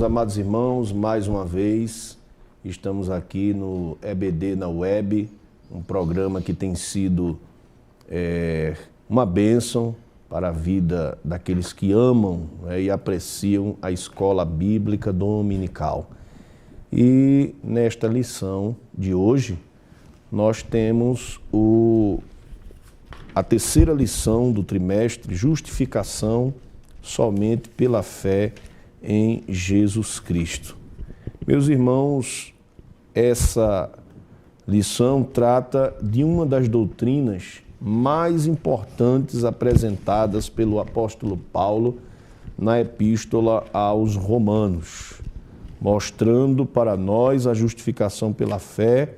amados irmãos, mais uma vez estamos aqui no EBD na Web, um programa que tem sido uma bênção para a vida daqueles que amam, e apreciam a escola bíblica dominical. E nesta lição de hoje, nós temos a terceira lição do trimestre, justificação somente pela fé em Jesus Cristo. Meus irmãos, essa lição trata de uma das doutrinas mais importantes apresentadas pelo apóstolo Paulo na epístola aos Romanos, mostrando para nós a justificação pela fé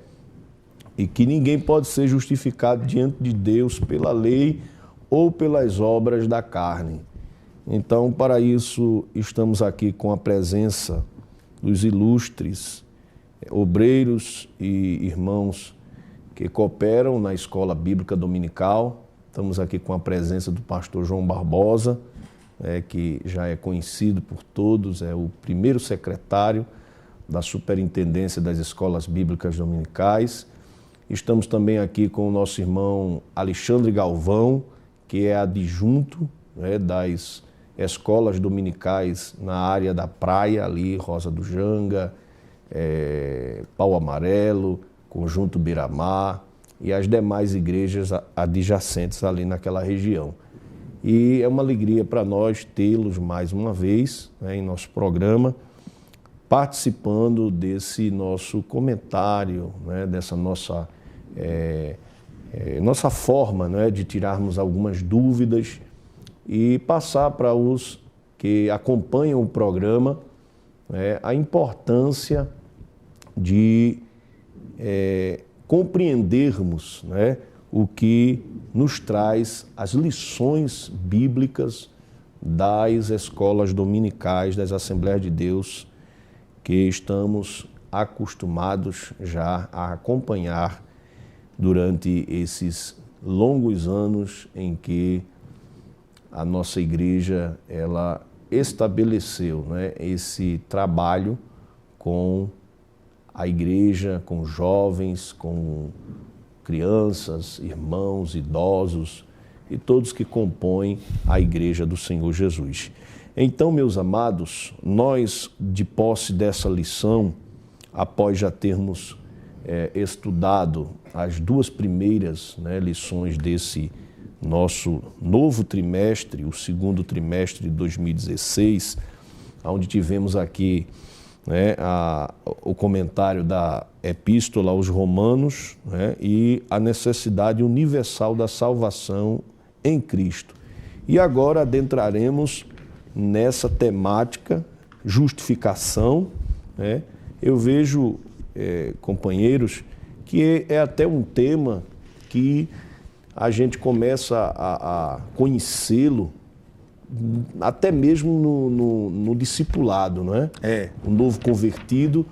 e que ninguém pode ser justificado diante de Deus pela lei ou pelas obras da carne. Então, para isso, estamos aqui com a presença dos ilustres obreiros e irmãos que cooperam na Escola Bíblica Dominical. Estamos aqui com a presença do pastor João Barbosa, que já é conhecido por todos, é o primeiro secretário da Superintendência das Escolas Bíblicas Dominicais. Estamos também aqui com o nosso irmão Alexandre Galvão, que é adjunto das escolas dominicais na área da praia, ali, Rosa do Janga, Pau Amarelo, Conjunto Biramar e as demais igrejas adjacentes ali naquela região. E é uma alegria para nós tê-los mais uma vez em nosso programa, participando desse nosso comentário, dessa nossa forma de tirarmos algumas dúvidas e passar para os que acompanham o programa a importância de compreendermos o que nos traz as lições bíblicas das escolas dominicais, das Assembleias de Deus, que estamos acostumados já a acompanhar durante esses longos anos em que a nossa igreja ela estabeleceu esse trabalho com a igreja, com jovens, com crianças, irmãos, idosos e todos que compõem a igreja do Senhor Jesus. Então, meus amados, nós, de posse dessa lição, após já termos estudado as duas primeiras lições desse nosso novo trimestre, o segundo trimestre de 2016, onde tivemos aqui o comentário da epístola aos Romanos e a necessidade universal da salvação em Cristo. E agora adentraremos nessa temática, justificação. Eu vejo, companheiros, que é até um tema que a gente começa a conhecê-lo até mesmo no discipulado, não é? O novo convertido,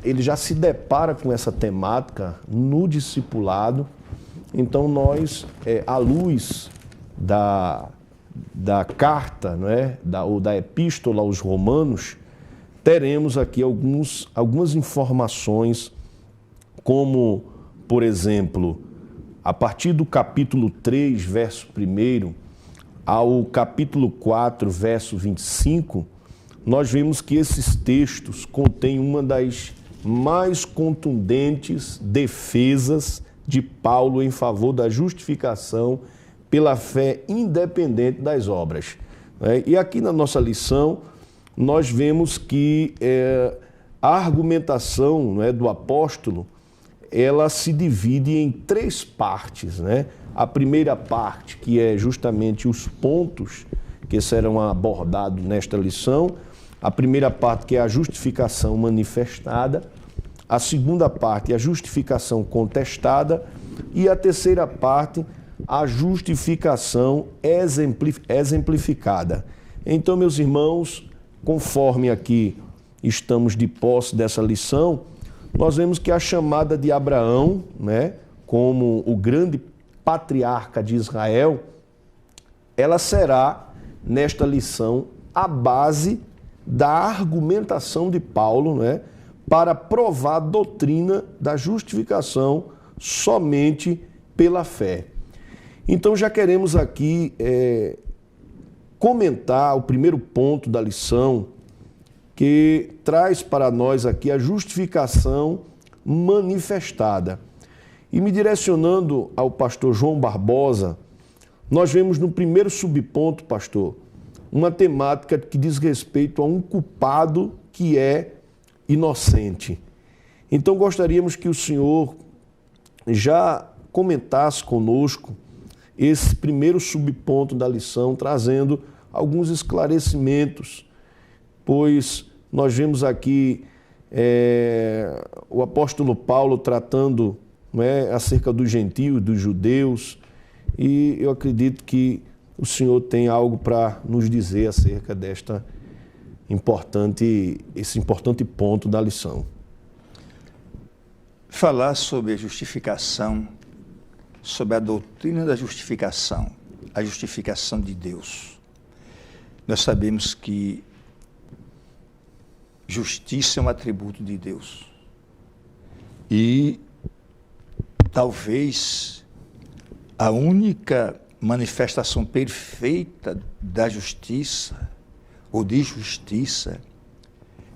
ele já se depara com essa temática no discipulado. Então nós, à luz da carta, não é? ou da epístola aos Romanos, teremos aqui algumas informações, como, por exemplo, a partir do capítulo 3, verso 1, ao capítulo 4, verso 25, nós vemos que esses textos contêm uma das mais contundentes defesas de Paulo em favor da justificação pela fé independente das obras. E aqui na nossa lição, nós vemos que a argumentação do apóstolo, ela se divide em três partes. A primeira parte, que é justamente os pontos que serão abordados nesta lição. A primeira parte, que é a justificação manifestada. A segunda parte, a justificação contestada. E a terceira parte, a justificação exemplificada. Então, meus irmãos, conforme aqui estamos de posse dessa lição, nós vemos que a chamada de Abraão, como o grande patriarca de Israel, ela será, nesta lição, a base da argumentação de Paulo, né, para provar a doutrina da justificação somente pela fé. Então já queremos aqui comentar o primeiro ponto da lição, que traz para nós aqui a justificação manifestada. E me direcionando ao pastor João Barbosa, nós vemos no primeiro subponto, pastor, uma temática que diz respeito a um culpado que é inocente. Então gostaríamos que o senhor já comentasse conosco esse primeiro subponto da lição, trazendo alguns esclarecimentos, pois nós vemos aqui o apóstolo Paulo tratando, acerca dos gentios, dos judeus, e eu acredito que o senhor tem algo para nos dizer acerca esse importante ponto da lição. Falar sobre a justificação, sobre a doutrina da justificação, a justificação de Deus. Nós sabemos que justiça é um atributo de Deus. E talvez a única manifestação perfeita da justiça, ou de justiça,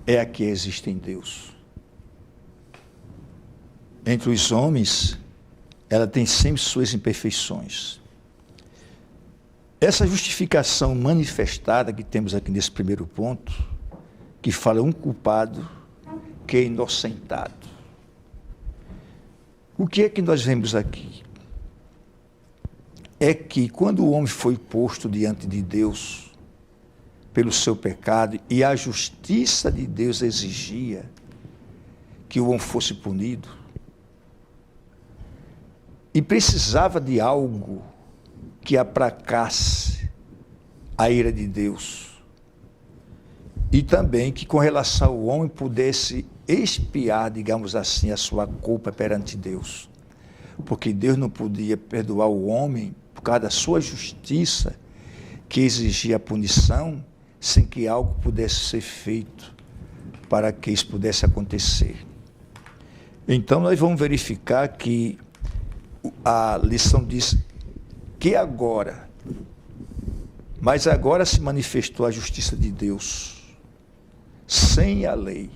é a que existe em Deus. Entre os homens, ela tem sempre suas imperfeições. Essa justificação manifestada que temos aqui nesse primeiro ponto, que fala um culpado que é inocentado. O que é que nós vemos aqui? É que quando o homem foi posto diante de Deus pelo seu pecado e a justiça de Deus exigia que o homem fosse punido, e precisava de algo que aplacasse a ira de Deus, e também que com relação ao homem pudesse expiar, digamos assim, a sua culpa perante Deus, porque Deus não podia perdoar o homem por causa da sua justiça, que exigia a punição, sem que algo pudesse ser feito para que isso pudesse acontecer. Então nós vamos verificar que a lição diz que agora, mas agora se manifestou a justiça de Deus, sem a lei,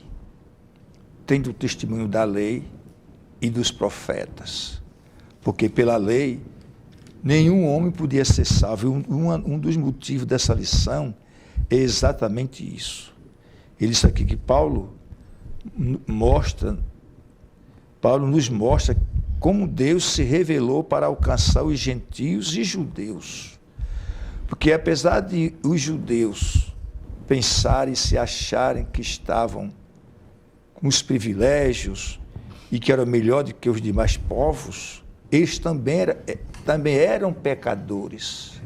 tendo o testemunho da lei e dos profetas, porque pela lei nenhum homem podia ser salvo. Um dos motivos dessa lição é exatamente isso. Ele disse aqui que Paulo nos mostra como Deus se revelou para alcançar os gentios e judeus. Porque apesar de os judeus pensarem e se acharem que estavam com os privilégios e que eram melhor do que os demais povos, eles também eram pecadores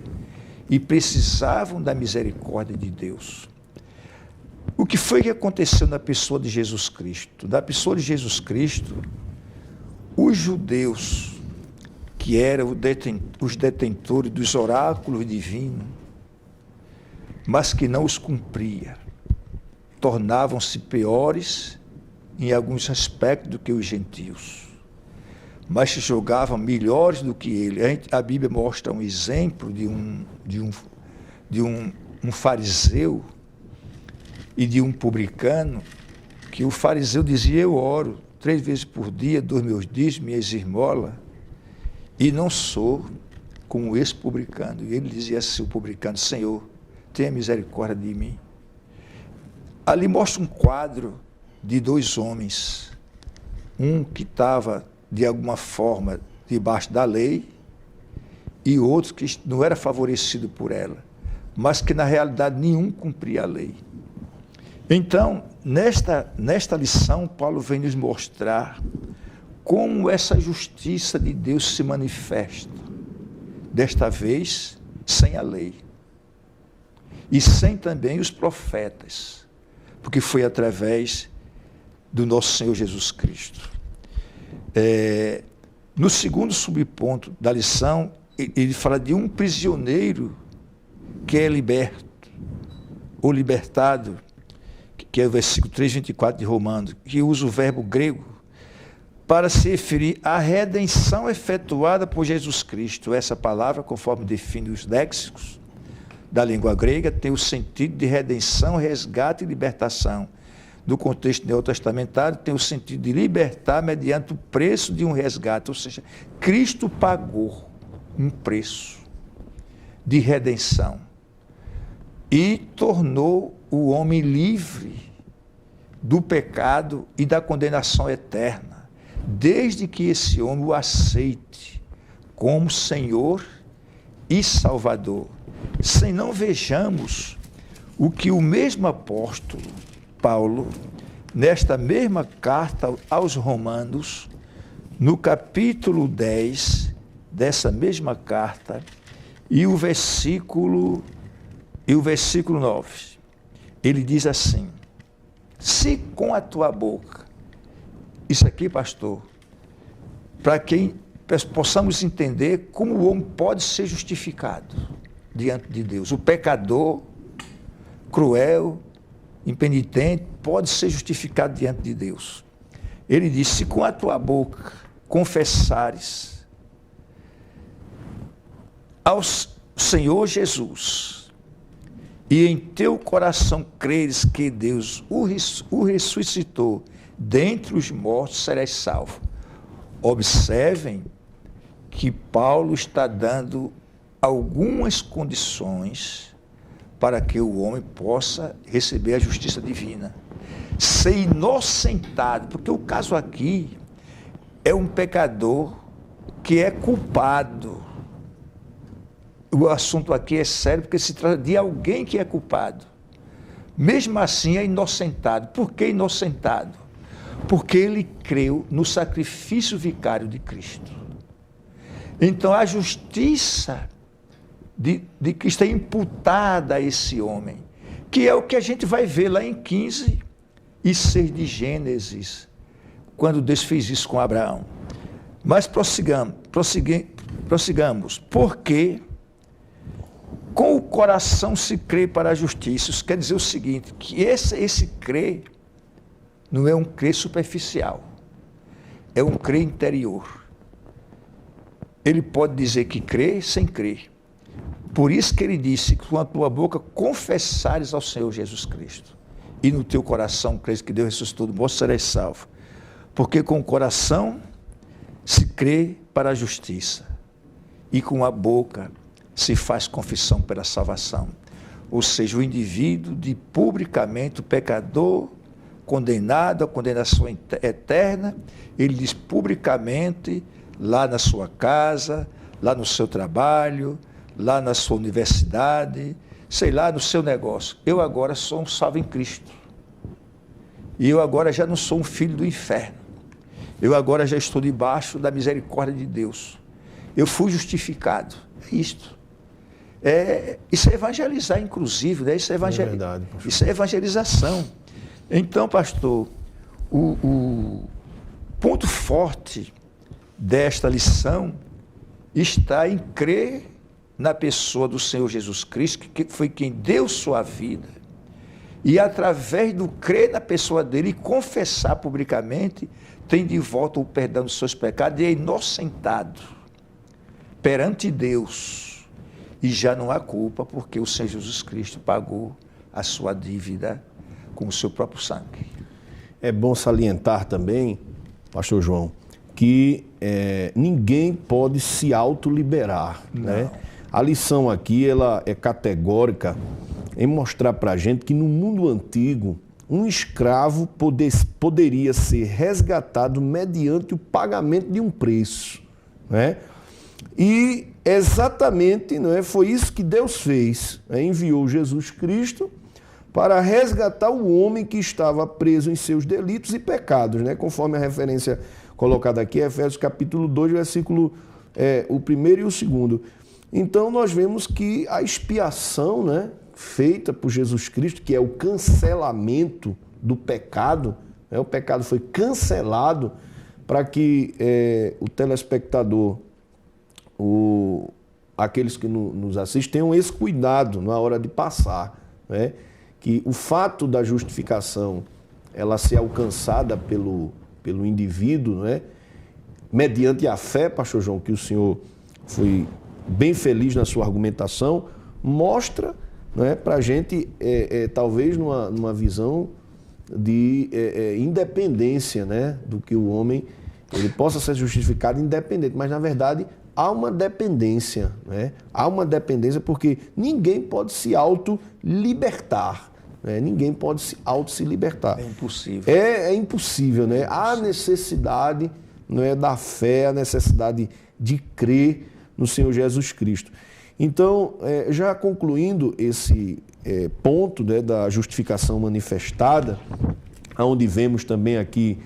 e precisavam da misericórdia de Deus. O que foi que aconteceu na pessoa de Jesus Cristo? Na pessoa de Jesus Cristo, os judeus, que eram os detentores dos oráculos divinos, mas que não os cumpria, tornavam-se piores em alguns aspectos do que os gentios, mas se julgavam melhores do que ele. A Bíblia mostra um exemplo de um fariseu e de um publicano, que o fariseu dizia: eu oro 3 vezes por dia, dou meus dízimos, minhas esmolas, e não sou como esse publicano. E ele dizia assim, o publicano: Senhor, tenha misericórdia de mim. Ali mostra um quadro de 2 homens, um que estava, de alguma forma, debaixo da lei, e outro que não era favorecido por ela, mas que, na realidade, nenhum cumpria a lei. Então, nesta lição, Paulo vem nos mostrar como essa justiça de Deus se manifesta, desta vez sem a lei, e sem também os profetas, porque foi através do nosso Senhor Jesus Cristo. No segundo subponto da lição, ele fala de um prisioneiro que é liberto, ou libertado, que é o versículo 3:24 de Romanos, que usa o verbo grego para se referir à redenção efetuada por Jesus Cristo. Essa palavra, conforme define os léxicos da língua grega, tem o sentido de redenção, resgate e libertação. No contexto neotestamentário, tem o sentido de libertar mediante o preço de um resgate, ou seja, Cristo pagou um preço de redenção e tornou o homem livre do pecado e da condenação eterna, desde que esse homem o aceite como Senhor e Salvador. Sem não vejamos o que o mesmo apóstolo Paulo, nesta mesma carta aos Romanos, no capítulo 10 dessa mesma carta, e o versículo 9, ele diz assim: se com a tua boca, isso aqui, pastor, para que possamos entender como o homem pode ser justificado diante de Deus. O pecador, cruel, impenitente, pode ser justificado diante de Deus. Ele diz: se com a tua boca confessares ao Senhor Jesus e em teu coração creres que Deus o ressuscitou dentre os mortos, serás salvo. Observem que Paulo está dando algumas condições para que o homem possa receber a justiça divina. Ser inocentado, porque o caso aqui é um pecador que é culpado. O assunto aqui é sério porque se trata de alguém que é culpado. Mesmo assim é inocentado. Por que inocentado? Porque ele creu no sacrifício vicário de Cristo. Então a justiça de Cristo é imputada a esse homem, que é o que a gente vai ver lá em 15 e 6 de Gênesis, quando Deus fez isso com Abraão. Mas prossigamos, porque com o coração se crê para a justiça. Isso quer dizer o seguinte, que esse crer não é um crer superficial, é um crer interior. Ele pode dizer que crê sem crer. Por isso que ele disse, com a tua boca confessares ao Senhor Jesus Cristo, e no teu coração crês que Deus ressuscitou do morto, serás salvo. Porque com o coração se crê para a justiça, e com a boca se faz confissão pela salvação. Ou seja, o indivíduo de publicamente o pecador, condenado à condenação eterna, ele diz publicamente, lá na sua casa, lá no seu trabalho, lá na sua universidade, sei lá, no seu negócio: eu agora sou um salvo em Cristo. E eu agora já não sou um filho do inferno. Eu agora já estou debaixo da misericórdia de Deus. Eu fui justificado. É isto. Isso é evangelizar, inclusive, né? Isso é evangelização. Então, pastor, o ponto forte desta lição está em crer na pessoa do Senhor Jesus Cristo, que foi quem deu sua vida, e através do crer na pessoa dele e confessar publicamente, tem de volta o perdão dos seus pecados e é inocentado perante Deus, e já não há culpa, porque o Senhor Jesus Cristo pagou a sua dívida com o seu próprio sangue. É bom salientar também, pastor João, que ninguém pode se autoliberar, né? A lição aqui ela é categórica em mostrar para a gente que no mundo antigo um escravo poderia ser resgatado mediante o pagamento de um preço, né? E exatamente, não é, foi isso que Deus fez, né? Enviou Jesus Cristo para resgatar o homem que estava preso em seus delitos e pecados, né? Conforme a referência colocada aqui, Efésios capítulo 2, versículo o 1º e o 2º. Então nós vemos que a expiação, né, feita por Jesus Cristo, que é o cancelamento do pecado, né? O pecado foi cancelado para que o telespectador, aqueles que nos assistem, tenham esse cuidado na hora de passar, né? que o fato da justificação ela ser alcançada pelo indivíduo, né? Mediante a fé, pastor João, que o senhor foi bem feliz na sua argumentação, mostra, né, para a gente, talvez numa visão de independência, né, do que o homem ele possa ser justificado independente, mas na verdade há uma dependência, né? Há uma dependência porque ninguém pode se auto-libertar, né? Ninguém pode se libertar. É impossível. É impossível, né? Há necessidade, não é, da fé, a necessidade de crer no Senhor Jesus Cristo. Então, já concluindo esse ponto, né, da justificação manifestada, onde vemos também aqui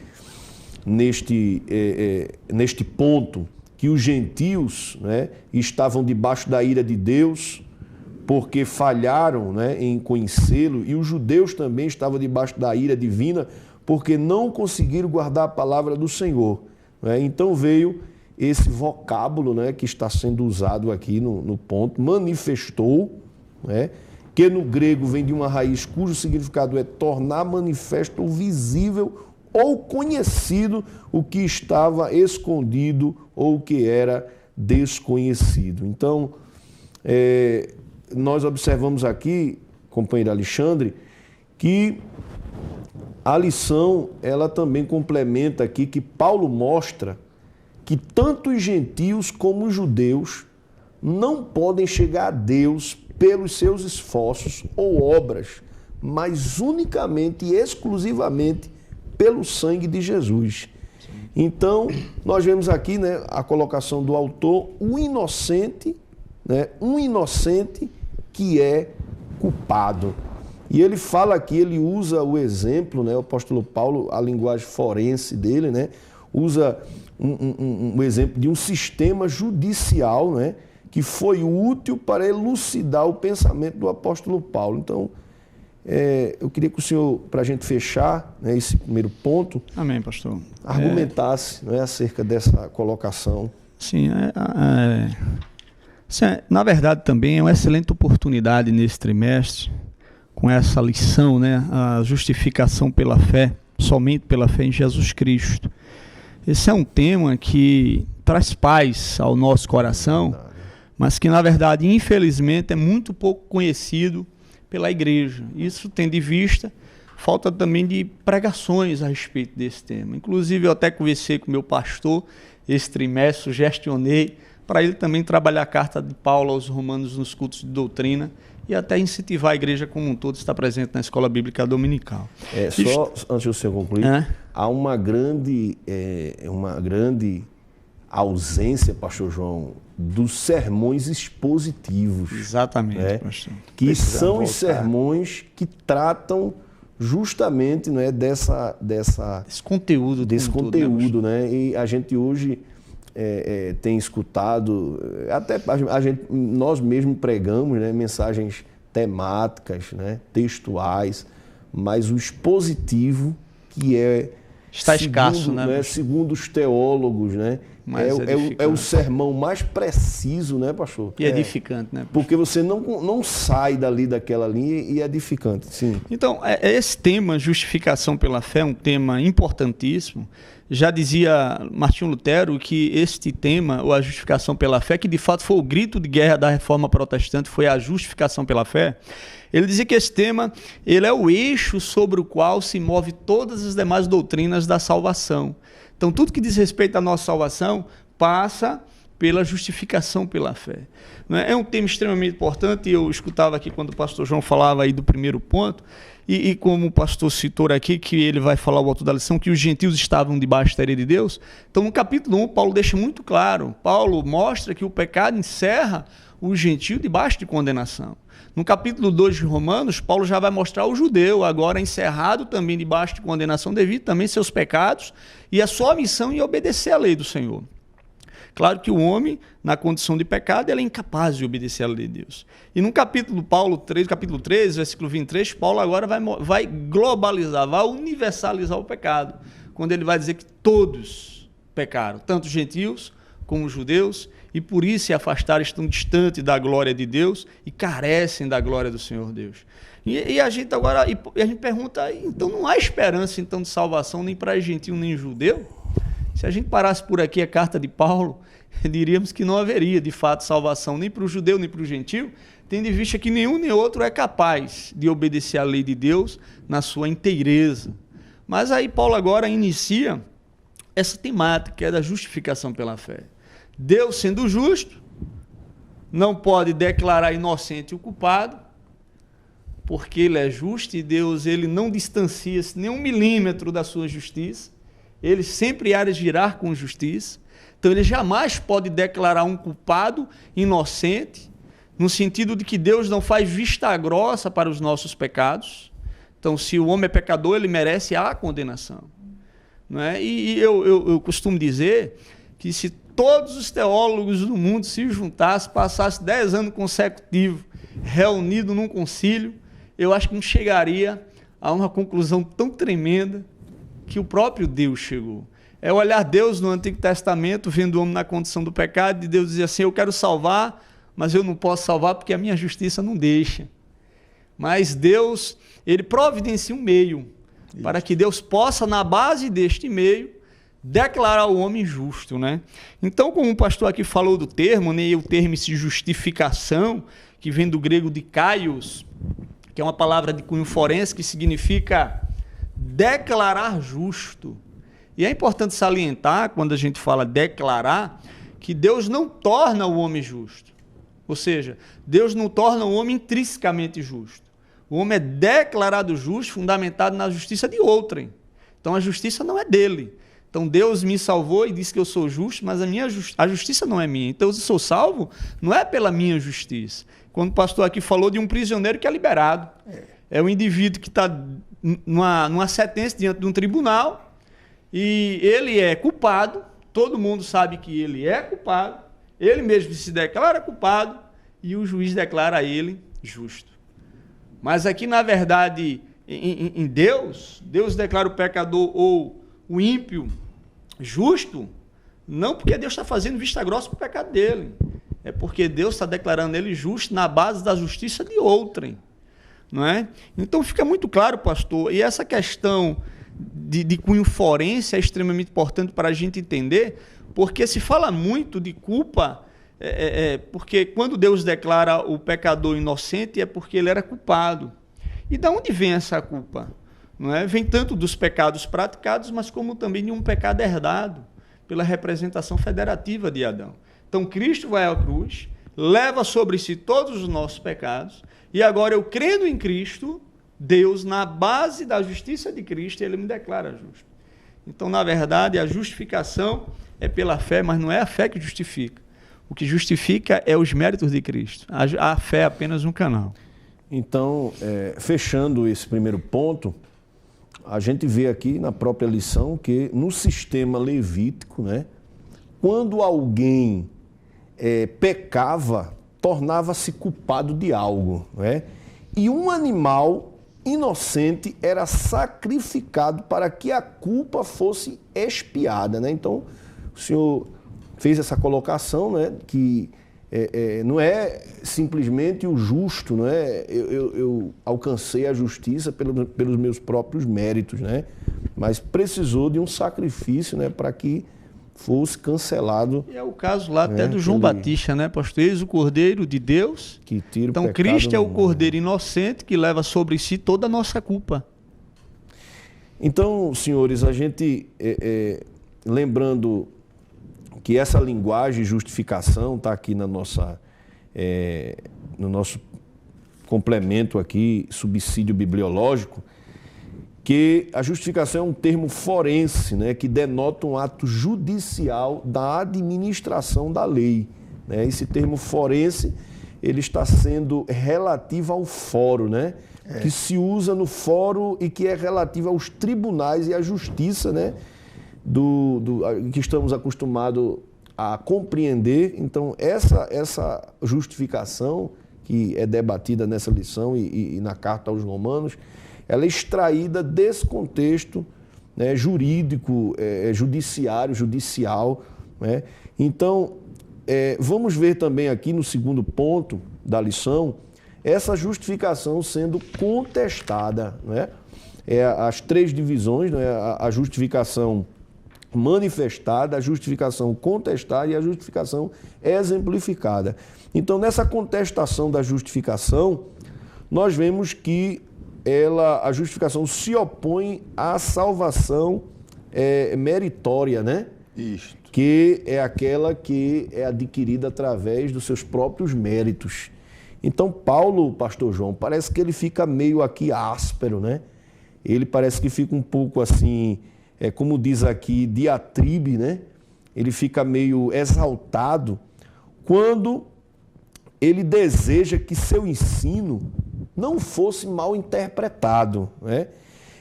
neste ponto que os gentios, né, estavam debaixo da ira de Deus porque falharam, né, em conhecê-lo, e os judeus também estavam debaixo da ira divina porque não conseguiram guardar a palavra do Senhor, né? Então veio esse vocábulo, né, que está sendo usado aqui no ponto, manifestou, né, que no grego vem de uma raiz cujo significado é tornar manifesto ou visível ou conhecido o que estava escondido ou o que era desconhecido. Então, nós observamos aqui, companheiro Alexandre, que a lição, ela também complementa aqui que Paulo mostra que tanto os gentios como os judeus não podem chegar a Deus pelos seus esforços ou obras, mas unicamente e exclusivamente pelo sangue de Jesus. Então, nós vemos aqui, né, a colocação do autor, um inocente que é culpado. E ele fala aqui, ele usa o exemplo, né, o apóstolo Paulo, a linguagem forense dele, né, usa um exemplo de um sistema judicial, né, que foi útil para elucidar o pensamento do apóstolo Paulo. Então, eu queria que o senhor, para a gente fechar, né, esse primeiro ponto, amém, pastor, argumentasse, né, acerca dessa colocação. Sim, na verdade também é uma excelente oportunidade nesse trimestre, com essa lição, né, a justificação pela fé, somente pela fé em Jesus Cristo. Esse é um tema que traz paz ao nosso coração, mas que na verdade, infelizmente, é muito pouco conhecido pela igreja. Isso tendo em vista, falta também de pregações a respeito desse tema. Inclusive, eu até conversei com o meu pastor esse trimestre, sugestionei para ele também trabalhar a carta de Paulo aos Romanos nos cultos de doutrina e até incentivar a igreja como um todo a estar presente na escola bíblica dominical. Só antes de você concluir, há uma grande ausência, pastor João, dos sermões expositivos. Exatamente, né? Pastor. Que são os sermões que tratam justamente, né, desse conteúdo. Tudo, né? E a gente hoje tem escutado, até nós mesmos pregamos, né, mensagens temáticas, né, textuais, mas o expositivo que está escasso, né? Segundo os teólogos, né? É o sermão mais preciso, né, pastor? E edificante, né, pastor? Porque você não sai daquela linha e é edificante, sim. Então, esse tema, justificação pela fé, é um tema importantíssimo. Já dizia Martinho Lutero que este tema, ou a justificação pela fé, que de fato foi o grito de guerra da Reforma Protestante, foi a justificação pela fé. Ele dizia que esse tema ele é o eixo sobre o qual se move todas as demais doutrinas da salvação. Então, tudo que diz respeito à nossa salvação passa pela justificação pela fé. É um tema extremamente importante, e eu escutava aqui quando o pastor João falava aí do primeiro ponto, e como o pastor citou aqui, que ele vai falar o autor da lição, que os gentios estavam debaixo da ira de Deus. Então, no capítulo 1, Paulo deixa muito claro, Paulo mostra que o pecado encerra o gentio debaixo de condenação. No capítulo 2 de Romanos, Paulo já vai mostrar o judeu, agora encerrado também debaixo de condenação, devido também aos seus pecados, e a sua missão em obedecer à lei do Senhor. Claro que o homem, na condição de pecado, ele é incapaz de obedecer à lei de Deus. E no capítulo 13, versículo 23, Paulo agora vai globalizar, vai universalizar o pecado, quando ele vai dizer que todos pecaram, tanto os gentios como os judeus, e por isso se afastaram, estão distantes da glória de Deus e carecem da glória do Senhor Deus. E a gente agora, a gente pergunta, então não há esperança então de salvação nem para gentio nem judeu? Se a gente parasse por aqui a carta de Paulo, diríamos que não haveria de fato salvação nem para o judeu nem para o gentio, tendo em vista que nenhum nem outro é capaz de obedecer à lei de Deus na sua inteireza. Mas aí Paulo agora inicia essa temática, que é da justificação pela fé. Deus, sendo justo, não pode declarar inocente o culpado, porque ele é justo e Deus ele não distancia-se nem 1 milímetro da sua justiça, ele sempre há de girar com justiça, então ele jamais pode declarar um culpado inocente, no sentido de que Deus não faz vista grossa para os nossos pecados. Então, se o homem é pecador, ele merece a condenação. Não é? E eu costumo dizer que se todos os teólogos do mundo se juntassem, passassem 10 anos consecutivos reunidos num concílio, eu acho que não chegaria a uma conclusão tão tremenda que o próprio Deus chegou. É olhar Deus no Antigo Testamento, vendo o homem na condição do pecado, e Deus dizer assim, eu quero salvar, mas eu não posso salvar porque a minha justiça não deixa. Mas Deus, ele providencia um meio para que Deus possa, na base deste meio, declarar o homem justo, né? Então, como o pastor aqui falou do termo, né, o termo de justificação, que vem do grego dikaios, que é uma palavra de cunho forense que significa declarar justo. E é importante salientar, quando a gente fala declarar, que Deus não torna o homem justo. Ou seja, Deus não torna o homem intrinsecamente justo. O homem é declarado justo, fundamentado na justiça de outrem. Então a justiça não é dele. Então Deus me salvou e disse que eu sou justo, mas a justiça não é minha. Então eu sou salvo não é pela minha justiça. Quando o pastor aqui falou de um prisioneiro que é liberado. É um indivíduo que está numa sentença diante de um tribunal e ele é culpado, todo mundo sabe que ele é culpado, ele mesmo se declara culpado e o juiz declara ele justo. Mas aqui, na verdade, em Deus declara o pecador ou o ímpio justo, não porque Deus está fazendo vista grossa para o pecado dele, é porque Deus está declarando ele justo na base da justiça de outrem. Não é? Então fica muito claro, pastor, e essa questão de cunho forense é extremamente importante para a gente entender, porque se fala muito de culpa, porque quando Deus declara o pecador inocente é porque ele era culpado. E de onde vem essa culpa? Não é? Vem tanto dos pecados praticados, mas como também de um pecado herdado pela representação federativa de Adão. Então Cristo vai à cruz, leva sobre si todos os nossos pecados, e agora eu crendo em Cristo, Deus, na base da justiça de Cristo, ele me declara justo. Então, na verdade, a justificação é pela fé, mas não é a fé que justifica. O que justifica é os méritos de Cristo. A fé é apenas um canal. Então, fechando esse primeiro ponto, a gente vê aqui na própria lição que no sistema levítico, né, quando alguém pecava, tornava-se culpado de algo, né? E um animal inocente era sacrificado para que a culpa fosse expiada, né? Então, o senhor fez essa colocação, né, que não é simplesmente o justo, não é? Eu alcancei a justiça pelos meus próprios méritos, né? Mas precisou de um sacrifício, né, para que fosse cancelado. E é o caso lá até do João Batista, né, pastor? Eis o Cordeiro de Deus. Que tira o então pecado Cristo é o Cordeiro inocente que leva sobre si toda a nossa culpa. Então, senhores, a gente, lembrando que essa linguagem de justificação está aqui no nosso complemento aqui, subsídio bibliológico, que a justificação é um termo forense, né, que denota um ato judicial da administração da lei, né? Esse termo forense, ele está sendo relativo ao fórum, né? Que se usa no fórum e que é relativo aos tribunais e à justiça, né? Que estamos acostumados a compreender. Então, essa justificação que é debatida nessa lição e na carta aos Romanos, ela é extraída desse contexto, né, jurídico, judicial, né? Então, vamos ver também aqui no segundo ponto da lição, essa justificação sendo contestada, né? As três divisões, né? A justificação manifestada, a justificação contestada e a justificação exemplificada. Então, nessa contestação da justificação, nós vemos que a justificação se opõe à salvação meritória, né? Isto. Que é aquela que é adquirida através dos seus próprios méritos. Então, Paulo, pastor João, parece que ele fica meio aqui áspero, né? Ele parece que fica um pouco assim, como diz aqui, diatribe, né? Ele fica meio exaltado quando ele deseja que seu ensino não fosse mal interpretado, né?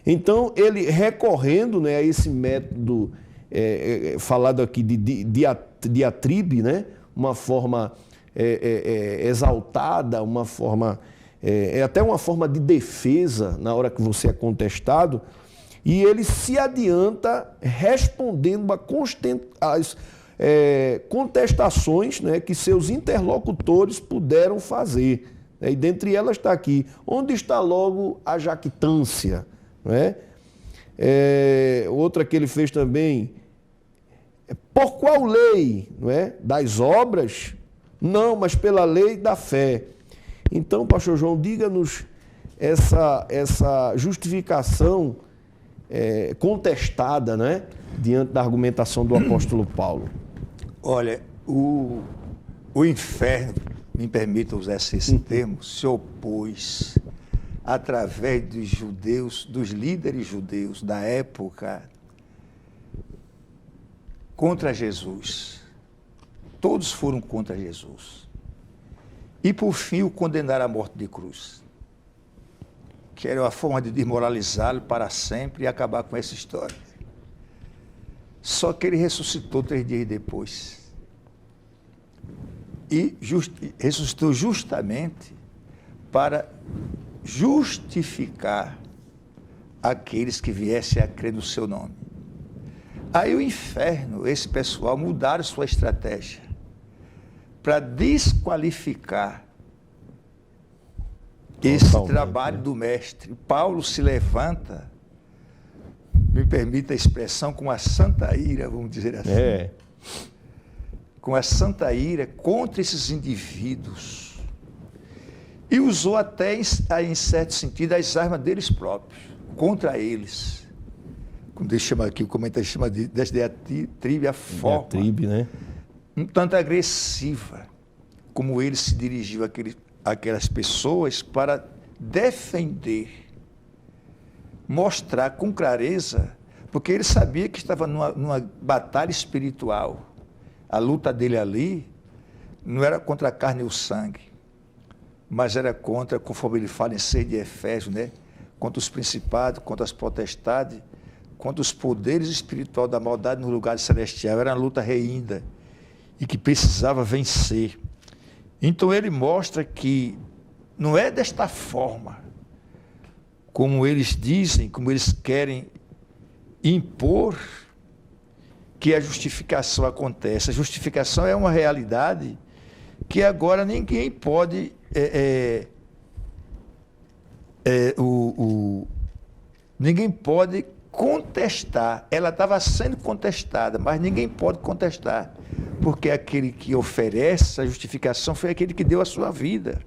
Então, ele recorrendo, né, a esse método falado aqui de diatribe, né? Uma forma exaltada, uma forma, até uma forma de defesa na hora que você é contestado, e ele se adianta respondendo às contestações, né, que seus interlocutores puderam fazer. E dentre elas está aqui, onde está logo a jactância? Né? Outra que ele fez também, por qual lei? Não é? Das obras? Não, mas pela lei da fé. Então, pastor João, diga-nos essa justificação contestada, né, diante da argumentação do apóstolo Paulo. Olha, o inferno, me permita usar esse termo, se opôs através dos judeus, dos líderes judeus da época, contra Jesus. Todos foram contra Jesus. E, por fim, o condenaram à morte de cruz, que era uma forma de desmoralizá-lo para sempre e acabar com essa história. Só que ele ressuscitou 3 dias depois. E ressuscitou justamente para justificar aqueles que viessem a crer no seu nome. Aí o inferno, esse pessoal, mudaram sua estratégia para desqualificar esse trabalho do mestre. Paulo se levanta, me permita a expressão, com a santa ira, vamos dizer assim. Com a santa ira contra esses indivíduos. E usou até, em certo sentido, as armas deles próprios, contra eles. Como ele chama aqui, o comentário chama de diatribe, a forma, né? Um tanto agressiva, como ele se dirigiu àquelas pessoas para defender, mostrar com clareza, porque ele sabia que estava numa batalha espiritual. A luta dele ali não era contra a carne e o sangue, mas era contra, conforme ele fala em 6 de Efésios, né? Contra os principados, contra as potestades, contra os poderes espirituais da maldade no lugar celestial. Era uma luta reínda e que precisava vencer. Então ele mostra que não é desta forma, como eles dizem, como eles querem impor, que a justificação acontece. A justificação é uma realidade que agora ninguém pode ninguém pode contestar. Ela estava sendo contestada, mas ninguém pode contestar, porque aquele que oferece a justificação foi aquele que deu a sua vida.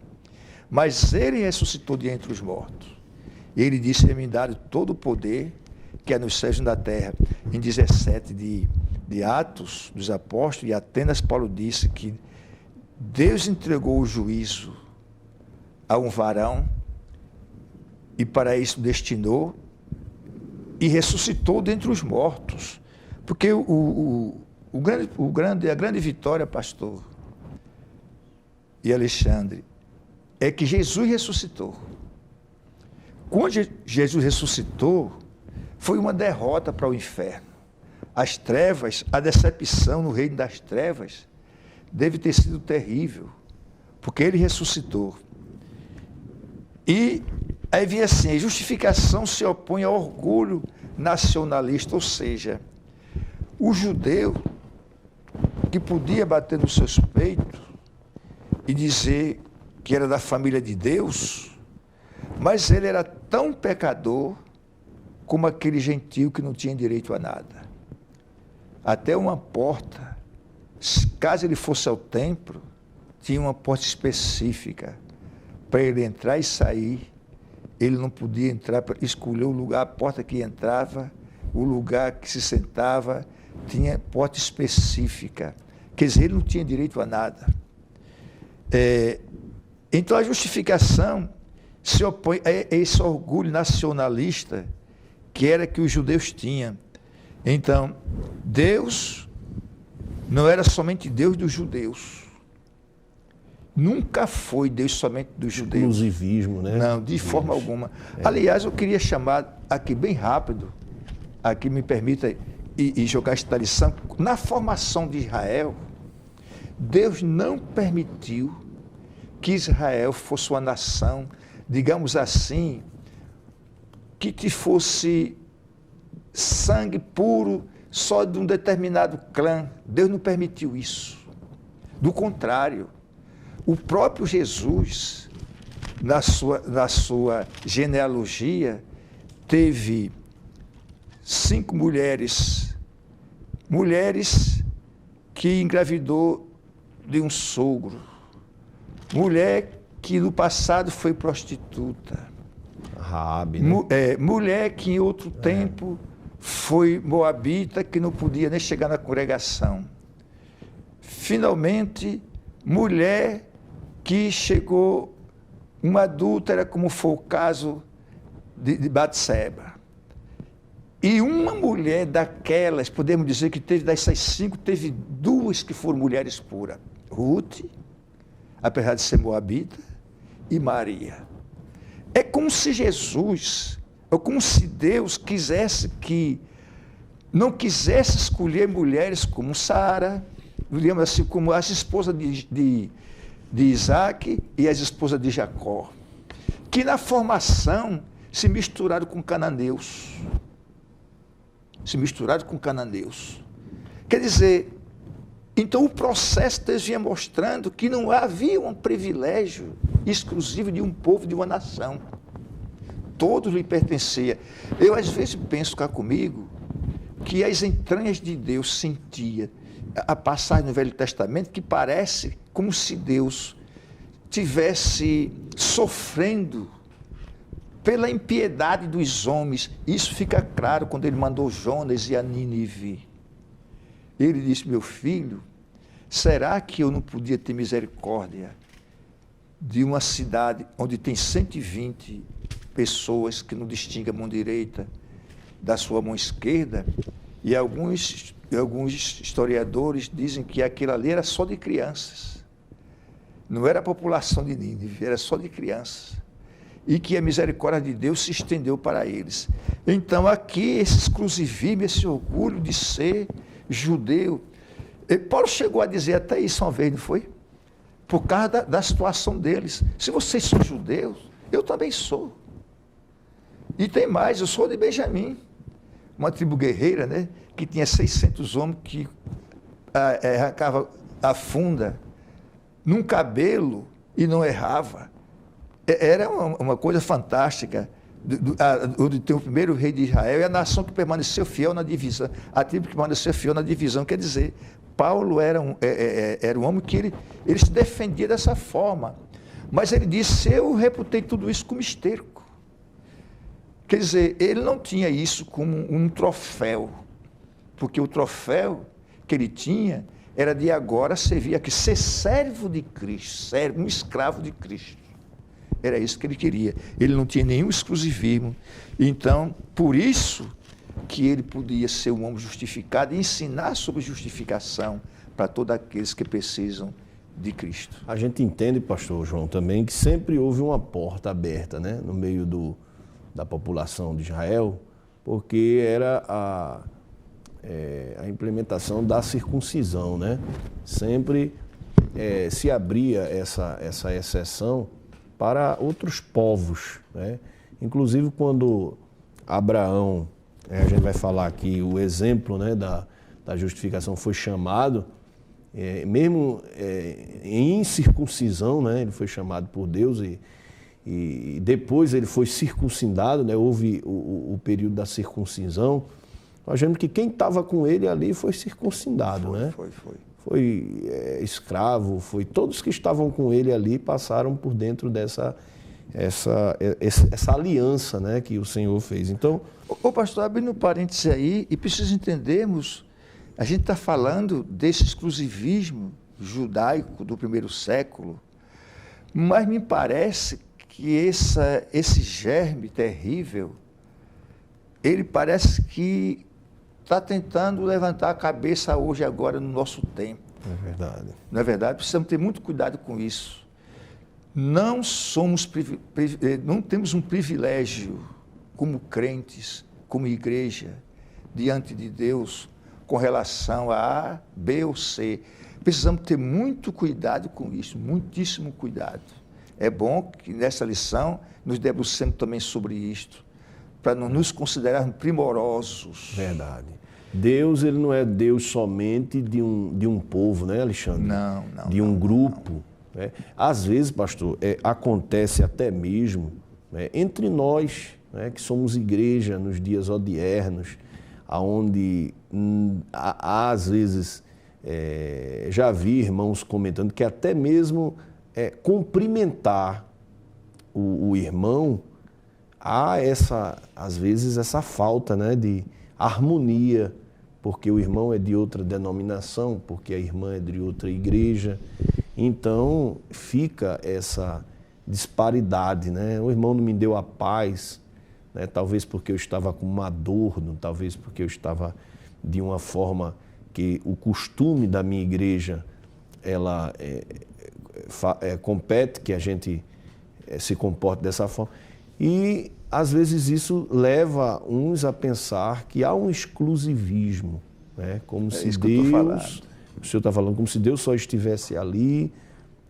Mas ele ressuscitou de entre os mortos. Ele disse: "Me dado todo o poder que é nos céus e na terra." Em 17 de Atos dos Apóstolos, em Atenas, Paulo disse que Deus entregou o juízo a um varão e para isso destinou e ressuscitou dentre os mortos. Porque a grande vitória, pastor e Alexandre, é que Jesus ressuscitou. Quando Jesus ressuscitou, foi uma derrota para o inferno. As trevas, a decepção no reino das trevas, deve ter sido terrível, porque ele ressuscitou. E aí vem assim: a justificação se opõe ao orgulho nacionalista, ou seja, o judeu que podia bater nos seus peitos e dizer que era da família de Deus, mas ele era tão pecador como aquele gentio que não tinha direito a nada. Até uma porta, caso ele fosse ao templo, tinha uma porta específica para ele entrar e sair. Ele não podia entrar, escolher o lugar, a porta que entrava, o lugar que se sentava, tinha porta específica. Quer dizer, ele não tinha direito a nada. Então a justificação se opõe a esse orgulho nacionalista que era que os judeus tinham. Então, Deus não era somente Deus dos judeus. Nunca foi Deus somente dos judeus. Exclusivismo, né? Não, de forma alguma. Aliás, eu queria chamar aqui bem rápido, aqui me permita e jogar esta lição. Na formação de Israel, Deus não permitiu que Israel fosse uma nação, digamos assim, que fosse sangue puro só de um determinado clã. Deus não permitiu isso. Do contrário, o próprio Jesus, na sua genealogia, teve 5 mulheres que engravidou de um sogro, mulher que no passado foi prostituta, Raabe, né? Mulher que em outro tempo foi moabita, que não podia nem chegar na congregação. Finalmente, mulher que chegou, uma adúltera, como foi o caso de Batseba. E uma mulher daquelas, podemos dizer que teve dessas 5, teve 2 que foram mulheres puras. Ruth, apesar de ser moabita, e Maria. É como se Jesus, ou como se Deus não quisesse escolher mulheres como Sara, digamos assim, como as esposas de Isaac e as esposas de Jacó, que na formação se misturaram com cananeus. Quer dizer, então o processo Deus vinha mostrando que não havia um privilégio exclusivo de um povo, de uma nação. Todos lhe pertencia. Eu às vezes penso cá comigo que as entranhas de Deus sentia a passagem no Velho Testamento que parece como se Deus tivesse sofrendo pela impiedade dos homens. Isso fica claro quando ele mandou Jonas e a Nínive. Ele disse: meu filho, será que eu não podia ter misericórdia de uma cidade onde tem 120 pessoas que não distinguem a mão direita da sua mão esquerda? E alguns historiadores dizem que aquilo ali era só de crianças. Não era a população de Nínive, era só de crianças. E que a misericórdia de Deus se estendeu para eles. Então aqui esse exclusivismo, esse orgulho de ser judeu. Paulo chegou a dizer até isso uma vez, não foi? Por causa da situação deles. Se vocês são judeus, eu também sou. E tem mais, eu sou de Benjamim, uma tribo guerreira, né? Que tinha 600 homens que arrancava a funda num cabelo e não errava. Era uma coisa fantástica. De ter o primeiro rei de Israel e a nação que permaneceu fiel na divisão, a tribo que permaneceu fiel na divisão. Quer dizer, Paulo era um homem que ele se defendia dessa forma, mas ele disse: eu reputei tudo isso como esterco. Quer dizer, ele não tinha isso como um troféu, porque o troféu que ele tinha era de agora servir aqui, ser servo de Cristo, um escravo de Cristo. Era isso que ele queria. Ele não tinha nenhum exclusivismo. Então, por isso que ele podia ser um homem justificado e ensinar sobre justificação para todos aqueles que precisam de Cristo. A gente entende, pastor João, também que sempre houve uma porta aberta, né, no meio da população de Israel, porque era a implementação da circuncisão, né? Sempre se abria essa exceção para outros povos, né? Inclusive quando Abraão, a gente vai falar aqui, o exemplo, né, da justificação foi chamado, mesmo em circuncisão, né? Ele foi chamado por Deus e depois ele foi circuncidado, né? Houve o período da circuncisão. Nós vemos que quem estava com ele ali foi circuncidado, né? Foi escravo, todos que estavam com ele ali passaram por dentro dessa aliança, né, que o Senhor fez. Então, pastor, abrindo um parêntese aí, e preciso entendermos, a gente está falando desse exclusivismo judaico do primeiro século, mas me parece que esse germe terrível, ele parece que está tentando levantar a cabeça hoje, agora, no nosso tempo. É verdade. Não é verdade? Precisamos ter muito cuidado com isso. Não temos um privilégio como crentes, como igreja, diante de Deus, com relação a A, B ou C. Precisamos ter muito cuidado com isso, muitíssimo cuidado. É bom que nessa lição nos debrucemos também sobre isto, para não nos considerarmos primorosos. Verdade. Deus, ele não é Deus somente de um povo, né, Alexandre? Não. De um grupo. Né? Às vezes, pastor, acontece até mesmo, né, entre nós, né, que somos igreja nos dias odiernos, onde às vezes já vi irmãos comentando que até mesmo cumprimentar o irmão, há às vezes essa falta, né, de harmonia, porque o irmão é de outra denominação, porque a irmã é de outra igreja. Então, fica essa disparidade, né? O irmão não me deu a paz, né? Talvez porque eu estava com um adorno, talvez porque eu estava de uma forma que o costume da minha igreja, ela compete que a gente se comporte dessa forma. E, às vezes, isso leva uns a pensar que há um exclusivismo, né? Como se Deus... O senhor está falando como se Deus só estivesse ali,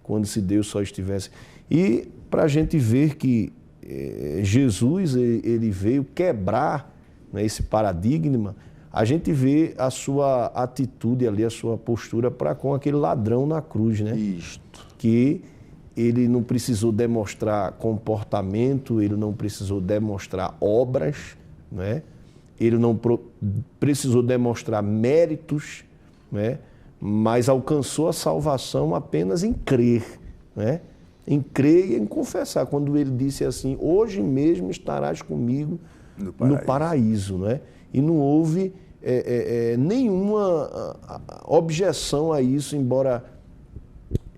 quando se Deus só estivesse... E para a gente ver que Jesus, ele veio quebrar, né, esse paradigma, a gente vê a sua atitude ali, a sua postura para com aquele ladrão na cruz, né? Isto. Que ele não precisou demonstrar comportamento, ele não precisou demonstrar obras, né? Ele não precisou demonstrar méritos, né? Mas alcançou a salvação apenas em crer, né? Em crer e em confessar. Quando ele disse assim, hoje mesmo estarás comigo no paraíso, né? E não houve nenhuma objeção a isso, embora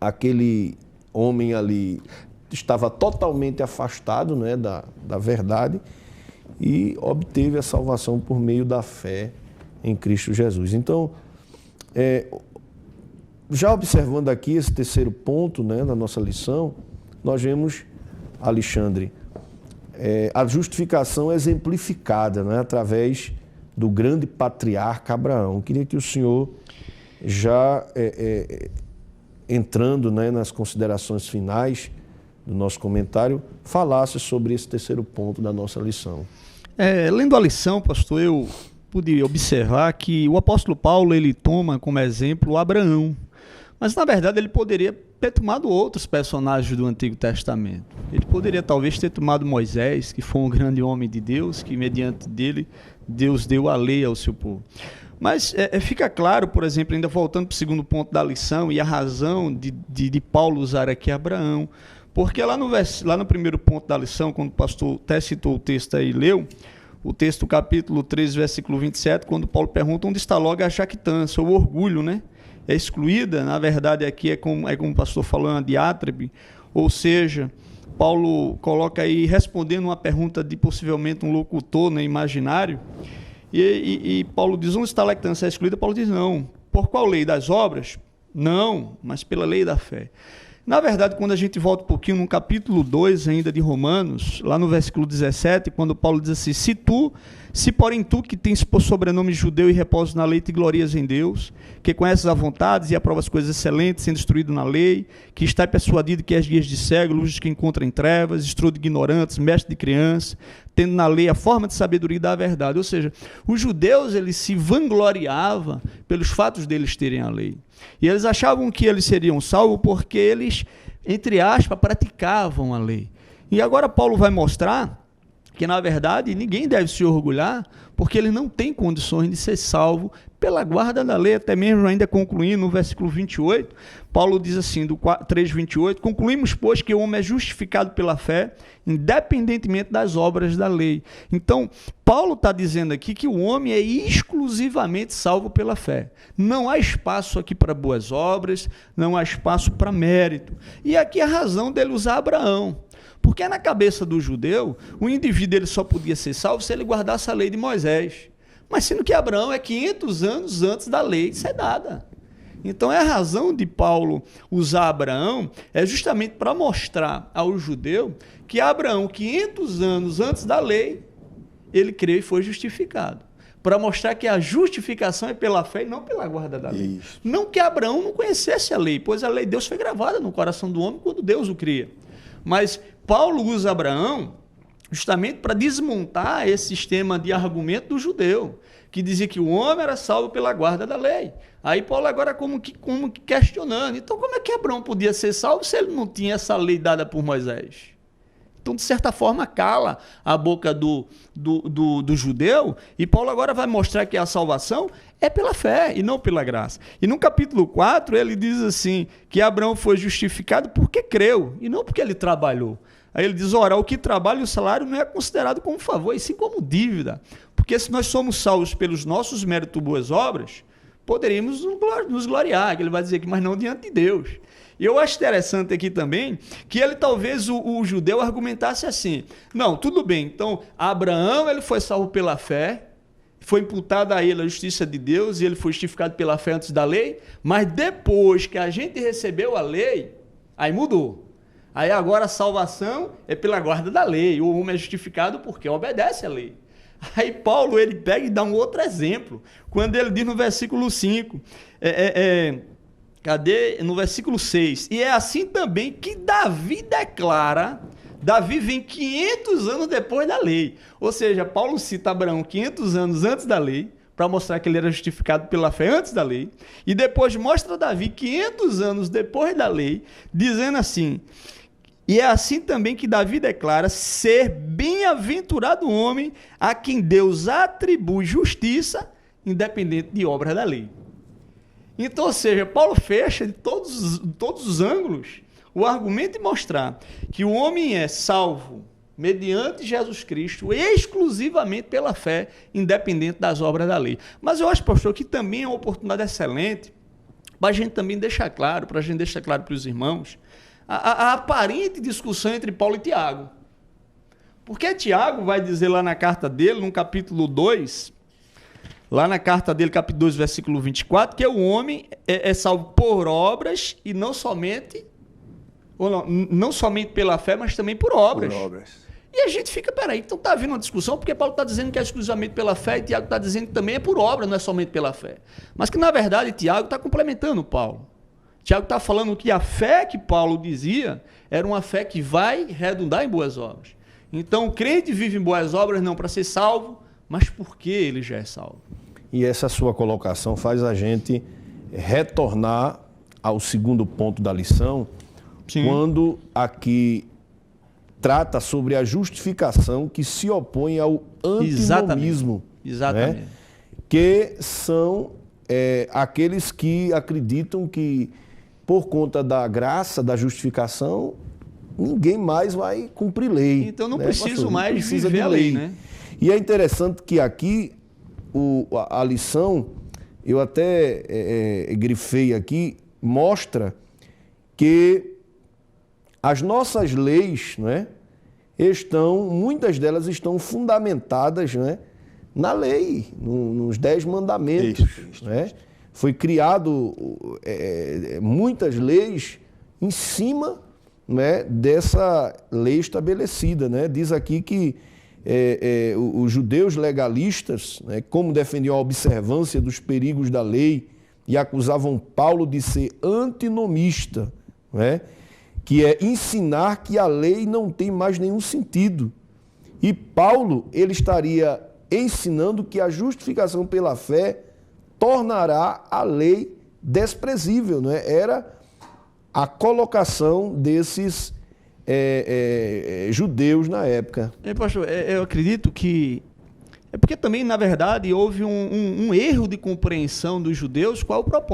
aquele homem ali estava totalmente afastado, né, da verdade, e obteve a salvação por meio da fé em Cristo Jesus. Então, já observando aqui esse terceiro ponto, né, da nossa lição, nós vemos, Alexandre, a justificação exemplificada, né, através do grande patriarca Abraão. Queria que o senhor, já entrando, né, nas considerações finais do nosso comentário, falasse sobre esse terceiro ponto da nossa lição. Lendo a lição, pastor, eu pude observar que o apóstolo Paulo, ele toma como exemplo Abraão. Mas, na verdade, ele poderia ter tomado outros personagens do Antigo Testamento. Ele poderia, talvez, ter tomado Moisés, que foi um grande homem de Deus, que, mediante dele, Deus deu a lei ao seu povo. Mas fica claro, por exemplo, ainda voltando para o segundo ponto da lição, e a razão de Paulo usar aqui Abraão, porque lá no primeiro ponto da lição, quando o pastor até citou o texto aí e leu, o texto, capítulo 3, versículo 27, quando Paulo pergunta onde está logo a jactância, o orgulho, né? É excluída, na verdade aqui é como o pastor falou, uma diátribe, ou seja, Paulo coloca aí respondendo uma pergunta de possivelmente um locutor, né, imaginário, e Paulo diz, onde está a lactância? É excluída? Paulo diz, não. Por qual lei? Das obras? Não, mas pela lei da fé. Na verdade, quando a gente volta um pouquinho no capítulo 2 ainda de Romanos, lá no versículo 17, quando Paulo diz assim, se porém tu que tens por sobrenome judeu e reposo na lei, te glorias em Deus, que conheces a vontade e aprovas coisas excelentes, sendo instruído na lei, que está persuadido que és guias de cego, luz que encontra em trevas, instruído de ignorantes, mestre de criança, tendo na lei a forma de sabedoria e da verdade. Ou seja, os judeus, eles se vangloriavam pelos fatos deles terem a lei. E eles achavam que eles seriam salvos porque eles, entre aspas, praticavam a lei. E agora Paulo vai mostrar que, na verdade, ninguém deve se orgulhar, porque ele não tem condições de ser salvo pela guarda da lei. Até mesmo, ainda concluindo no versículo 28, Paulo diz assim, do 3:28, concluímos, pois, que o homem é justificado pela fé, independentemente das obras da lei. Então, Paulo está dizendo aqui que o homem é exclusivamente salvo pela fé. Não há espaço aqui para boas obras, não há espaço para mérito. E aqui a razão dele usar Abraão. Porque na cabeça do judeu, o indivíduo ele só podia ser salvo se ele guardasse a lei de Moisés. Mas sendo que Abraão é 500 anos antes da lei ser dada. Então, a razão de Paulo usar Abraão é justamente para mostrar ao judeu que Abraão, 500 anos antes da lei, ele creu e foi justificado. Para mostrar que a justificação é pela fé e não pela guarda da lei. Isso. Não que Abraão não conhecesse a lei, pois a lei de Deus foi gravada no coração do homem quando Deus o cria. Mas Paulo usa Abraão justamente para desmontar esse sistema de argumento do judeu, que dizia que o homem era salvo pela guarda da lei. Aí Paulo agora como que questionando. Então como é que Abraão podia ser salvo se ele não tinha essa lei dada por Moisés? Então, de certa forma, cala a boca do judeu, e Paulo agora vai mostrar que a salvação é pela fé e não pela graça. E no capítulo 4, ele diz assim, que Abraão foi justificado porque creu, e não porque ele trabalhou. Aí ele diz, ora, o que trabalha o salário não é considerado como favor, e sim como dívida. Porque se nós somos salvos pelos nossos méritos e boas obras, poderíamos nos gloriar, que ele vai dizer aqui, mas não diante de Deus. E eu acho interessante aqui também que ele talvez o judeu argumentasse assim, não, tudo bem, então Abraão ele foi salvo pela fé, foi imputada a ele a justiça de Deus e ele foi justificado pela fé antes da lei, mas depois que a gente recebeu a lei, aí mudou. Aí agora a salvação é pela guarda da lei, o homem é justificado porque obedece à lei. Aí Paulo ele pega e dá um outro exemplo, quando ele diz no versículo 5, no versículo 6, e é assim também que Davi declara, Davi vem 500 anos depois da lei, ou seja, Paulo cita Abraão 500 anos antes da lei, para mostrar que ele era justificado pela fé antes da lei, e depois mostra Davi 500 anos depois da lei, dizendo assim, e é assim também que Davi declara ser bem-aventurado o homem a quem Deus atribui justiça, independente de obras da lei. Então, ou seja, Paulo fecha de todos os ângulos o argumento de mostrar que o homem é salvo mediante Jesus Cristo exclusivamente pela fé, independente das obras da lei. Mas eu acho, pastor, que também é uma oportunidade excelente para a gente também deixar claro, para os irmãos, a aparente discussão entre Paulo e Tiago. Porque Tiago vai dizer lá na carta dele, no capítulo 2, lá na carta dele, capítulo 2, versículo 24, que o homem é salvo por obras e não somente pela fé, mas também por obras. E a gente fica, peraí, então está havendo uma discussão, porque Paulo está dizendo que é exclusivamente pela fé e Tiago está dizendo que também é por obra, não é somente pela fé. Mas que, na verdade, Tiago está complementando Paulo. Tiago está falando que a fé que Paulo dizia era uma fé que vai redundar em boas obras. Então, o crente vive em boas obras não para ser salvo, mas porque ele já é salvo. E essa sua colocação faz a gente retornar ao segundo ponto da lição, sim, quando aqui trata sobre a justificação que se opõe ao antinomismo. Exatamente. Né? Que são aqueles que acreditam que, por conta da graça, da justificação, ninguém mais vai cumprir lei. Então não né? preciso mais precisa viver de a lei, né? E é interessante que aqui, a lição, eu até grifei aqui, mostra que as nossas leis, né, muitas delas estão fundamentadas, né, na lei, nos 10 mandamentos. Isso. Né? Foi criado muitas leis em cima, né, dessa lei estabelecida. Né? Diz aqui que os judeus legalistas, né, como defendiam a observância dos perigos da lei e acusavam Paulo de ser antinomista, né, que é ensinar que a lei não tem mais nenhum sentido. E Paulo, ele estaria ensinando que a justificação pela fé tornará a lei desprezível, não é? Era a colocação desses judeus na época. Pastor, eu acredito que é porque também, na verdade, houve um erro de compreensão dos judeus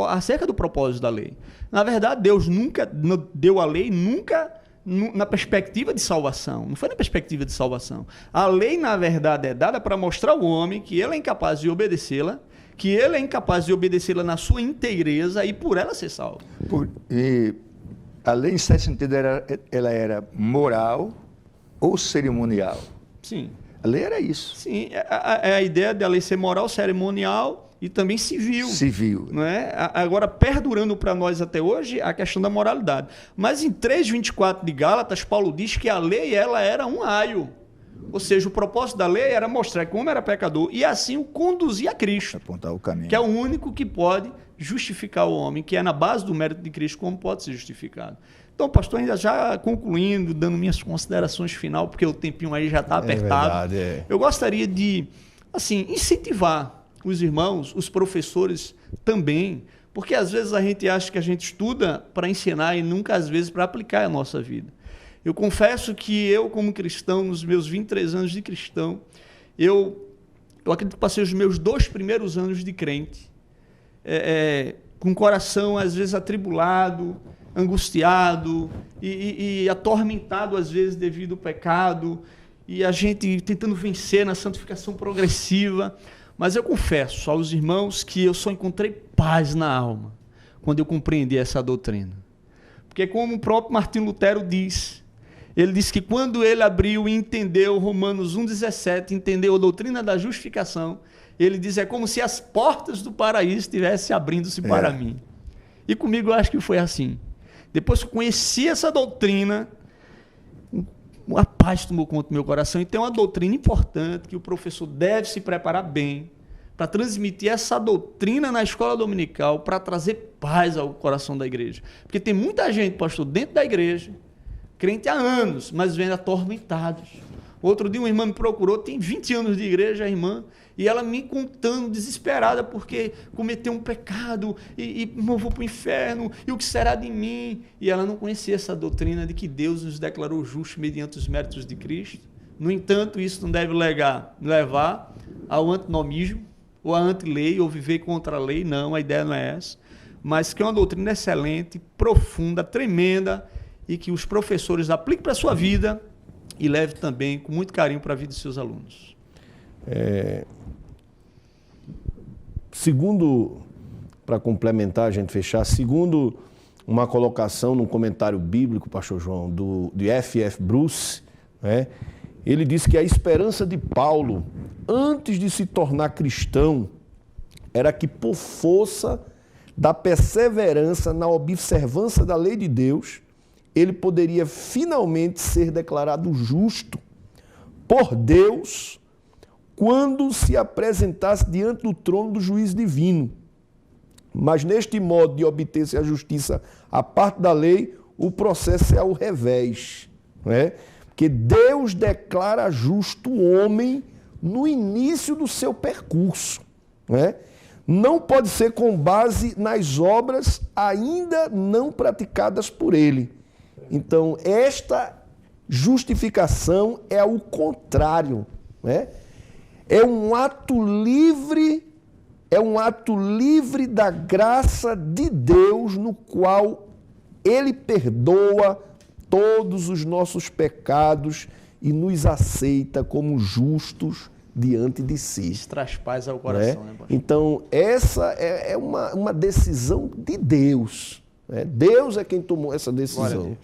acerca do propósito da lei. Na verdade, Deus nunca deu a lei, nunca na perspectiva de salvação. Não foi na perspectiva de salvação. A lei, na verdade, é dada para mostrar ao homem que ele é incapaz de obedecê-la, que ele é incapaz de obedecê-la na sua inteireza e por ela ser salvo. E a lei, em certo sentido, ela era moral ou cerimonial? Sim. A lei era isso. Sim, a ideia da lei ser moral, cerimonial e também civil. Civil. Não é? Agora, perdurando para nós até hoje a questão da moralidade. Mas em 3:24 de Gálatas, Paulo diz que a lei ela era um aio. Ou seja, o propósito da lei era mostrar que o homem era pecador e assim o conduzir a Cristo. Apontar o caminho. Que é o único que pode justificar o homem, que é na base do mérito de Cristo como pode ser justificado. Então, pastor, ainda já concluindo, dando minhas considerações final, porque o tempinho aí já está apertado. Verdade, Eu gostaria de, assim, incentivar os irmãos, os professores também, porque às vezes a gente acha que a gente estuda para ensinar e nunca, às vezes, para aplicar a nossa vida. Eu confesso que eu, como cristão, nos meus 23 anos de cristão, eu acredito que passei os meus 2 primeiros anos de crente, com o coração, às vezes, atribulado, angustiado e atormentado, às vezes, devido ao pecado, e a gente tentando vencer na santificação progressiva. Mas eu confesso aos irmãos que eu só encontrei paz na alma quando eu compreendi essa doutrina. Porque como o próprio Martinho Lutero diz, ele disse que quando ele abriu e entendeu Romanos 1,17, entendeu a doutrina da justificação, ele diz, é como se as portas do paraíso estivessem abrindo-se para mim. E comigo eu acho que foi assim. Depois que eu conheci essa doutrina, a paz tomou conta do meu coração. E tem uma doutrina importante que o professor deve se preparar bem para transmitir essa doutrina na escola dominical, para trazer paz ao coração da igreja. Porque tem muita gente, pastor, dentro da igreja, crente há anos, mas vem atormentados. Outro dia uma irmã me procurou, tem 20 anos de igreja, a irmã, e ela me contando, desesperada, porque cometeu um pecado, e eu vou para o inferno, e o que será de mim? E ela não conhecia essa doutrina de que Deus nos declarou justos mediante os méritos de Cristo. No entanto, isso não deve levar ao antinomismo, ou à antilei, ou viver contra a lei, não, a ideia não é essa. Mas que é uma doutrina excelente, profunda, tremenda, e que os professores apliquem para a sua vida e levem também com muito carinho para a vida dos seus alunos. Segundo, para complementar, a gente fechar, segundo uma colocação num comentário bíblico, pastor João, do F.F. Bruce, né, ele disse que a esperança de Paulo, antes de se tornar cristão, era que por força da perseverança na observância da lei de Deus, ele poderia finalmente ser declarado justo por Deus quando se apresentasse diante do trono do juiz divino. Mas neste modo de obter-se a justiça à parte da lei, o processo é ao revés, né? Porque Deus declara justo o homem no início do seu percurso, né? Não pode ser com base nas obras ainda não praticadas por ele. Então, esta justificação é o contrário, né? É um ato livre da graça de Deus, no qual ele perdoa todos os nossos pecados e nos aceita como justos diante de si. Isso traz paz ao coração, né, pastor? Então, essa é uma decisão de Deus. Né? Deus é quem tomou essa decisão.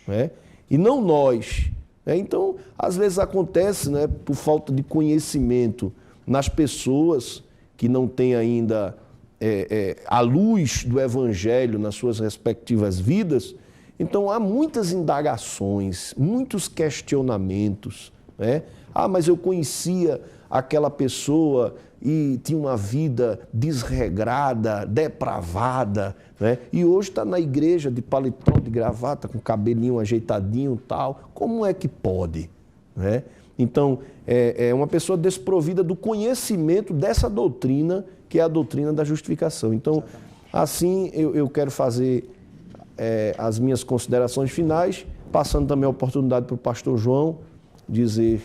Né? E não nós. Né? Então, às vezes acontece, né, por falta de conhecimento nas pessoas que não têm ainda a luz do Evangelho nas suas respectivas vidas. Então, há muitas indagações, muitos questionamentos. Né? Ah, mas eu conhecia aquela pessoa e tinha uma vida desregrada, depravada, né? E hoje está na igreja de paletó, de gravata, com cabelinho ajeitadinho e tal. Como é que pode? Né? Então, é uma pessoa desprovida do conhecimento dessa doutrina, que é a doutrina da justificação. Então, Assim, eu quero fazer as minhas considerações finais, passando também a oportunidade para o pastor João dizer,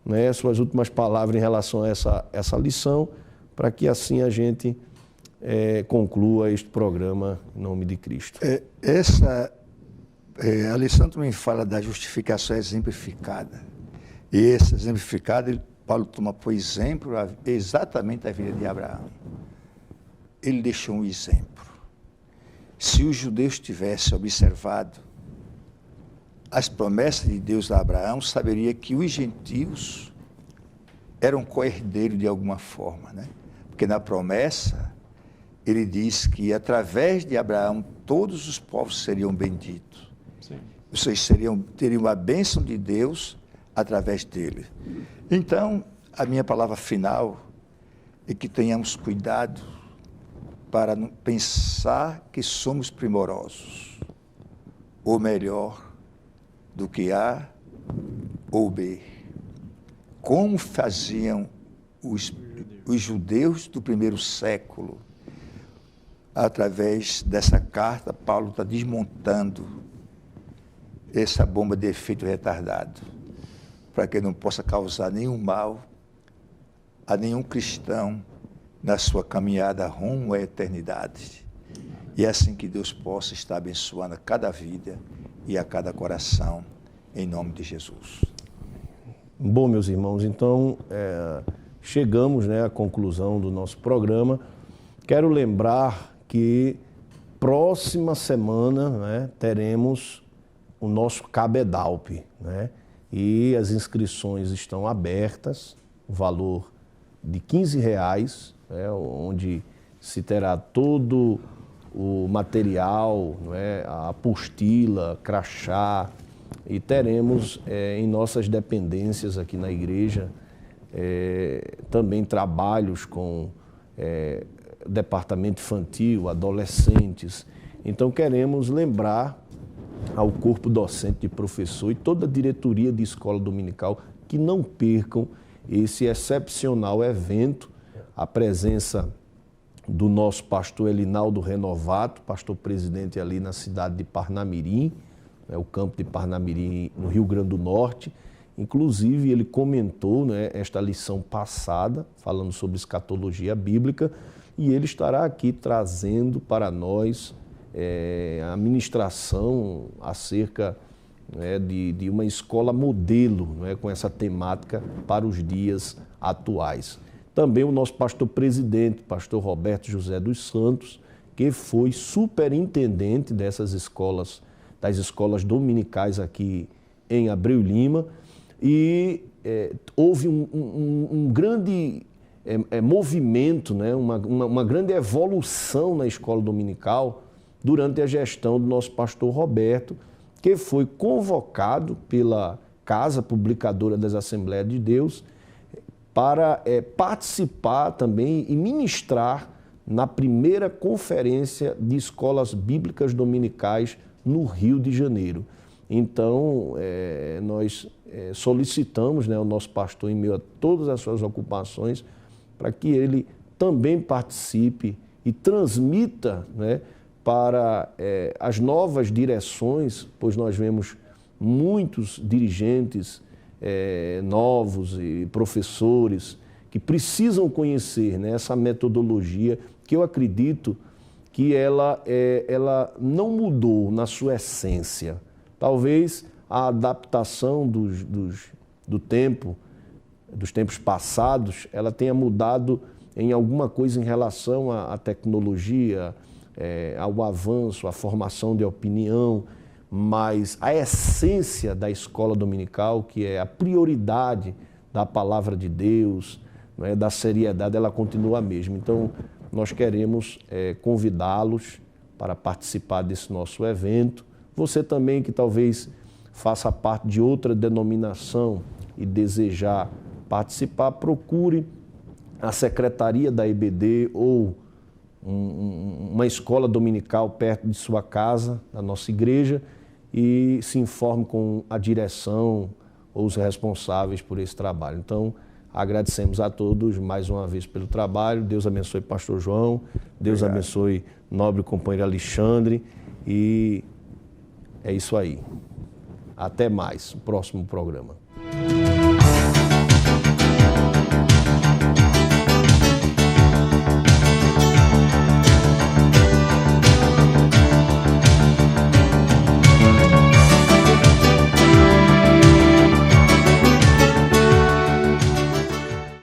né, suas últimas palavras em relação a essa lição, para que assim a gente conclua este programa em nome de Cristo. A lição também fala da justificação exemplificada. E essa exemplificada, Paulo toma por exemplo exatamente a vida de Abraão. Ele deixou um exemplo. Se os judeus tivessem observado as promessas de Deus a Abraão, saberia que os gentios eram co-herdeiros de alguma forma, né? Porque na promessa, ele diz que através de Abraão todos os povos seriam benditos. Sim. Vocês teriam a bênção de Deus através dele. Então, a minha palavra final é que tenhamos cuidado para não pensar que somos primorosos, ou melhor, do que A ou B. Como faziam os judeus do primeiro século. Através dessa carta, Paulo está desmontando essa bomba de efeito retardado, para que não possa causar nenhum mal a nenhum cristão na sua caminhada rumo à eternidade. E é assim que Deus possa estar abençoando a cada vida e a cada coração, em nome de Jesus. Bom, meus irmãos, então chegamos, né, à conclusão do nosso programa. Quero lembrar que próxima semana, né, teremos o nosso Cabedalp, né, e as inscrições estão abertas, o valor de R$15, né, onde se terá todo o material, né, a apostila, crachá, e teremos em nossas dependências aqui na igreja também trabalhos com departamento infantil, adolescentes. Então queremos lembrar ao corpo docente de professor e toda a diretoria de escola dominical que não percam esse excepcional evento, a presença do nosso pastor Elinaldo Renovato, pastor presidente ali na cidade de Parnamirim, o campo de Parnamirim, no Rio Grande do Norte. Inclusive, ele comentou, né, esta lição passada, falando sobre escatologia bíblica, e ele estará aqui trazendo para nós a ministração acerca, né, de uma escola modelo, né, com essa temática para os dias atuais. Também o nosso pastor presidente, pastor Roberto José dos Santos, que foi superintendente dessas escolas, das escolas dominicais aqui em Abreu Lima, e houve um grande movimento, né, uma grande evolução na escola dominical durante a gestão do nosso pastor Roberto, que foi convocado pela Casa Publicadora das Assembleias de Deus para participar também e ministrar na primeira conferência de escolas bíblicas dominicais no Rio de Janeiro. Então, nós solicitamos, né, o nosso pastor, em meio a todas as suas ocupações, para que ele também participe e transmita, né, para as novas direções, pois nós vemos muitos dirigentes novos e professores que precisam conhecer, né, essa metodologia, que eu acredito que ela não mudou na sua essência. Talvez a adaptação dos tempos passados, ela tenha mudado em alguma coisa em relação à tecnologia, ao avanço, à formação de opinião, mas a essência da escola dominical, que é a prioridade da palavra de Deus, né, da seriedade, ela continua a mesma. Então, nós queremos convidá-los para participar desse nosso evento. Você também que talvez faça parte de outra denominação e desejar participar, procure a secretaria da EBD ou uma escola dominical perto de sua casa, da nossa igreja, e se informe com a direção ou os responsáveis por esse trabalho. Então, agradecemos a todos mais uma vez pelo trabalho. Deus abençoe pastor João, Deus abençoe nobre companheiro Alexandre, e é isso aí. Até mais, no próximo programa.